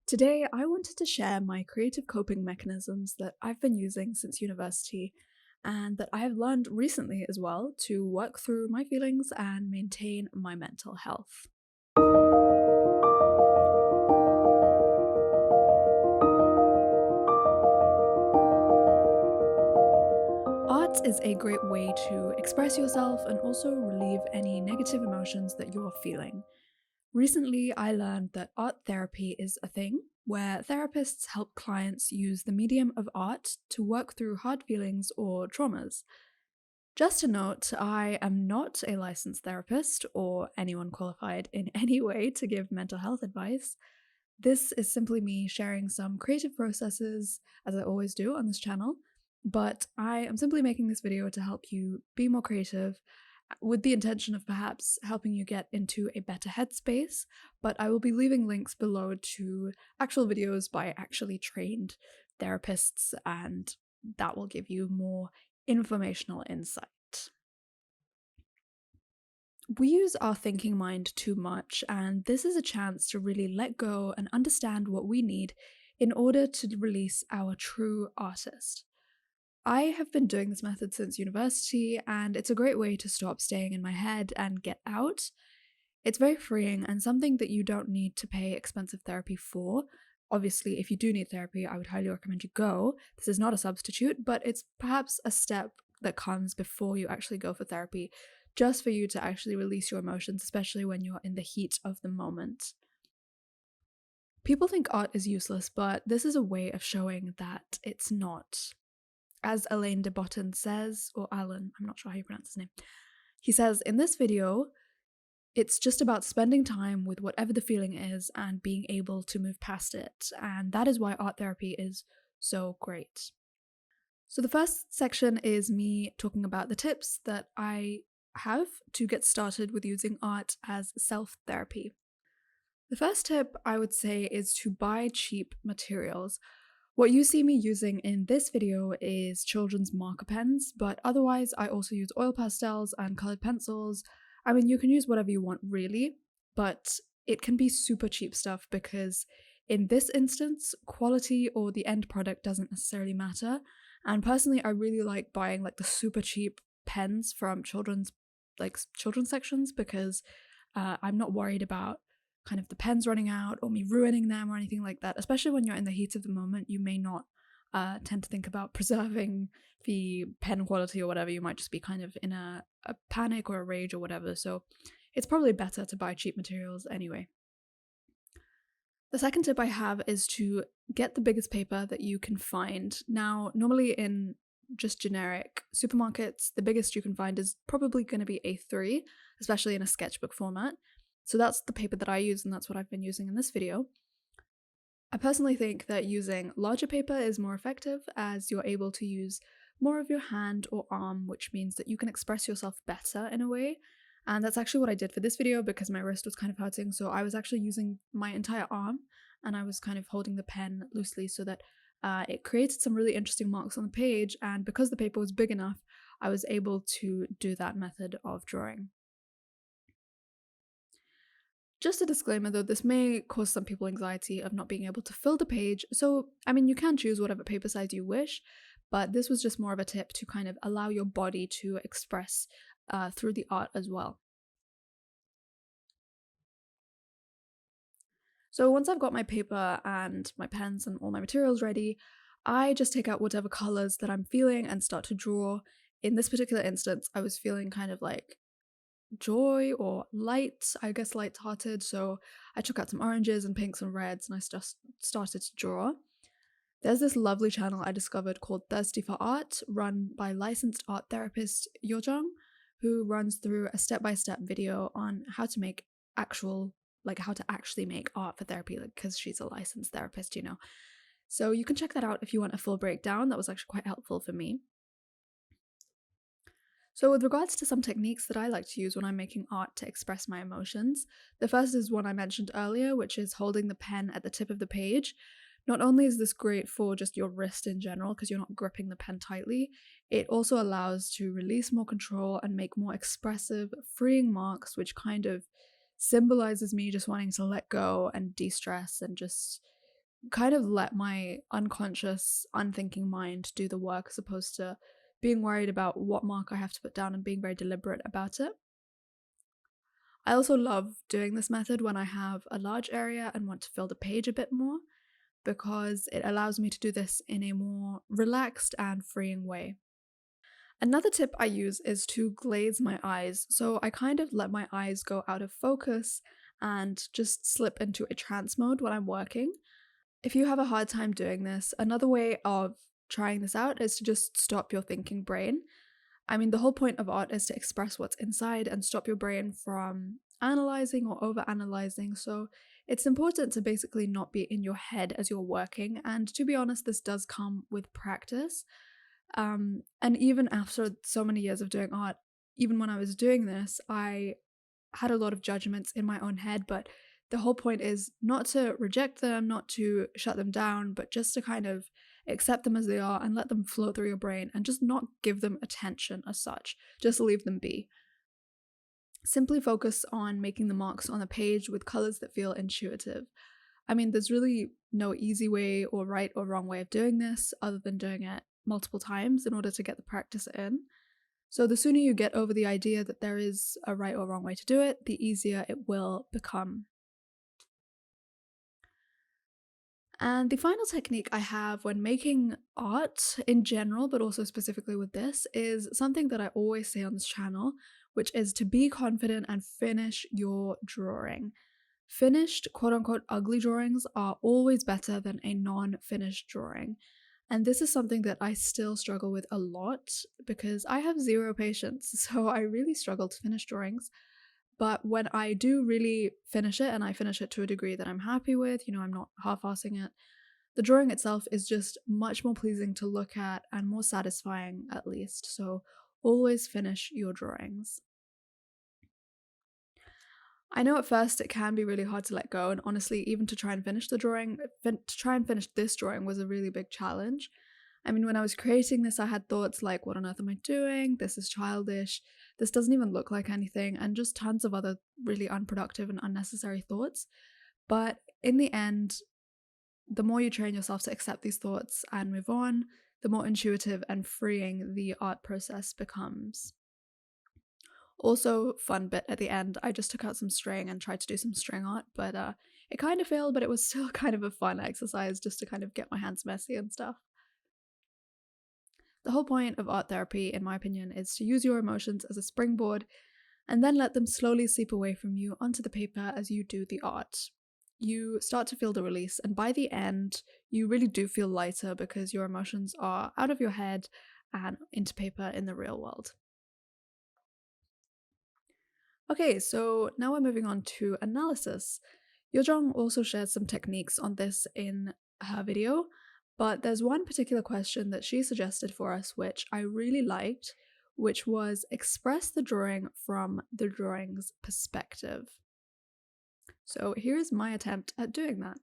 Today, I wanted to share my creative coping mechanisms that I've been using since university and that I have learned recently as well to work through my feelings and maintain my mental health. Art is a great way to express yourself and also relieve any negative emotions that you're feeling. Recently, I learned that art therapy is a thing where therapists help clients use the medium of art to work through hard feelings or traumas. Just a note, I am not a licensed therapist or anyone qualified in any way to give mental health advice. This is simply me sharing some creative processes, as I always do on this channel, but I am simply making this video to help you be more creative with the intention of perhaps helping you get into a better headspace. But I will be leaving links below to actual videos by actually trained therapists, and that will give you more informational insight. We use our thinking mind too much, and this is a chance to really let go and understand what we need in order to release our true artist. I have been doing this method since university, and it's a great way to stop staying in my head and get out. It's very freeing and something that you don't need to pay expensive therapy for. Obviously, if you do need therapy, I would highly recommend you go. This is not a substitute, but it's perhaps a step that comes before you actually go for therapy, just for you to actually release your emotions, especially when you're in the heat of the moment. People think art is useless, but this is a way of showing that it's not. As Alain de Botton says, or Alan, I'm not sure how you pronounce his name, he says, in this video, it's just about spending time with whatever the feeling is and being able to move past it. And that is why art therapy is so great. So the first section is me talking about the tips that I have to get started with using art as self-therapy. The first tip I would say is to buy cheap materials. What you see me using in this video is children's marker pens, but otherwise I also use oil pastels and colored pencils. I mean, you can use whatever you want really, but it can be super cheap stuff because in this instance, quality or the end product doesn't necessarily matter. And personally, I really like buying like the super cheap pens from children's sections because I'm not worried about kind of the pens running out or me ruining them or anything like that. Especially when you're in the heat of the moment, you may not tend to think about preserving the pen quality or whatever. You might just be kind of in a panic or a rage or whatever. So it's probably better to buy cheap materials anyway. The second tip I have is to get the biggest paper that you can find. Now, normally in just generic supermarkets, the biggest you can find is probably going to be A3, especially in a sketchbook format. So that's the paper that I use, and that's what I've been using in this video. I personally think that using larger paper is more effective as you're able to use more of your hand or arm, which means that you can express yourself better in a way. And that's actually what I did for this video because my wrist was kind of hurting, so I was actually using my entire arm and I was kind of holding the pen loosely so that it created some really interesting marks on the page, and because the paper was big enough, I was able to do that method of drawing. Just a disclaimer though, this may cause some people anxiety of not being able to fill the page, so I mean you can choose whatever paper size you wish, but this was just more of a tip to kind of allow your body to express through the art as well. So once I've got my paper and my pens and all my materials ready, I just take out whatever colors that I'm feeling and start to draw. In this particular instance, I was feeling kind of like joy or light, I guess light-hearted, so I took out some oranges and pinks and reds and I just started to draw. There's this lovely channel I discovered called Thirsty for Art, run by licensed art therapist Yojong, who runs through a step-by-step video on how to make how to actually make art for therapy, because she's a licensed therapist, you know. So you can check that out if you want a full breakdown. That was actually quite helpful for me. So with regards to some techniques that I like to use when I'm making art to express my emotions, the first is one I mentioned earlier, which is holding the pen at the tip of the page. Not only is this great for just your wrist in general, because you're not gripping the pen tightly, it also allows to release more control and make more expressive, freeing marks, which kind of symbolizes me just wanting to let go and de-stress and just kind of let my unconscious, unthinking mind do the work as opposed to being worried about what mark I have to put down and being very deliberate about it. I also love doing this method when I have a large area and want to fill the page a bit more because it allows me to do this in a more relaxed and freeing way. Another tip I use is to glaze my eyes. So I kind of let my eyes go out of focus and just slip into a trance mode when I'm working. If you have a hard time doing this, another way of trying this out is to just stop your thinking brain. I mean, the whole point of art is to express what's inside and stop your brain from analyzing or over analyzing. So it's important to basically not be in your head as you're working. And to be honest, this does come with practice. And even after so many years of doing art, even when I was doing this, I had a lot of judgments in my own head, but the whole point is not to reject them, not to shut them down, but just to kind of accept them as they are and let them flow through your brain and just not give them attention as such. Just leave them be. Simply focus on making the marks on the page with colors that feel intuitive. I mean, there's really no easy way or right or wrong way of doing this other than doing it multiple times in order to get the practice in. So the sooner you get over the idea that there is a right or wrong way to do it, the easier it will become. And the final technique I have when making art in general, but also specifically with this, is something that I always say on this channel, which is to be confident and finish your drawing. Finished, quote unquote, ugly drawings are always better than a non finished drawing. And this is something that I still struggle with a lot because I have zero patience. So I really struggle to finish drawings. But when I do really finish it and I finish it to a degree that I'm happy with, I'm not half assing it, the drawing itself is just much more pleasing to look at and more satisfying, at least. So always finish your drawings. I know at first it can be really hard to let go, and honestly, even to try and finish the drawing, to try and finish this drawing was a really big challenge. I mean, when I was creating this, I had thoughts like, what on earth am I doing? This is childish. This doesn't even look like anything, and just tons of other really unproductive and unnecessary thoughts. But in the end, the more you train yourself to accept these thoughts and move on, the more intuitive and freeing the art process becomes. Also, fun bit at the end, I just took out some string and tried to do some string art, but it kind of failed, but it was still kind of a fun exercise just to kind of get my hands messy and stuff. The whole point of art therapy, in my opinion, is to use your emotions as a springboard and then let them slowly seep away from you onto the paper as you do the art. You start to feel the release, and by the end, you really do feel lighter because your emotions are out of your head and into paper in the real world. Okay, so now we're moving on to analysis. Yojong also shared some techniques on this in her video, but there's one particular question that she suggested for us which I really liked, which was express the drawing from the drawing's perspective. So here's my attempt at doing that.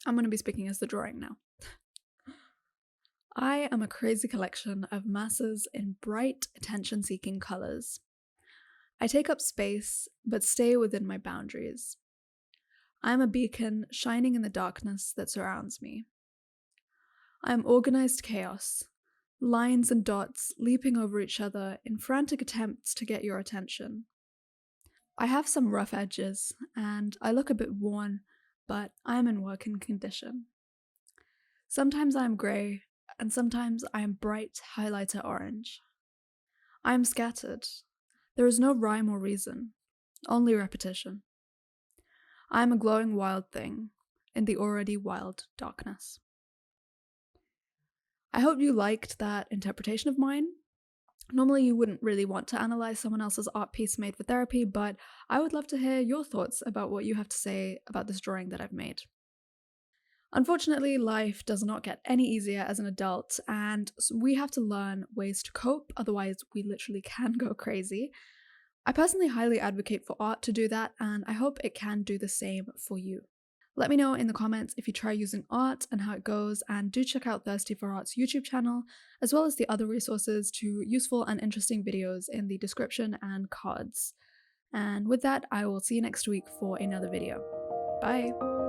I'm going to be speaking as the drawing now. I am a crazy collection of masses in bright, attention-seeking colors. I take up space, but stay within my boundaries. I am a beacon shining in the darkness that surrounds me. I am organized chaos, lines and dots leaping over each other in frantic attempts to get your attention. I have some rough edges, and I look a bit worn, but I am in working condition. Sometimes I am grey, and sometimes I am bright highlighter orange. I am scattered. There is no rhyme or reason, only repetition. I am a glowing wild thing in the already wild darkness. I hope you liked that interpretation of mine. Normally, you wouldn't really want to analyze someone else's art piece made for therapy, but I would love to hear your thoughts about what you have to say about this drawing that I've made. Unfortunately, life does not get any easier as an adult, and we have to learn ways to cope, otherwise, we literally can go crazy. I personally highly advocate for art to do that, and I hope it can do the same for you. Let me know in the comments if you try using art and how it goes, and do check out Thirsty for Art's YouTube channel, as well as the other resources to useful and interesting videos in the description and cards. And with that, I will see you next week for another video. Bye!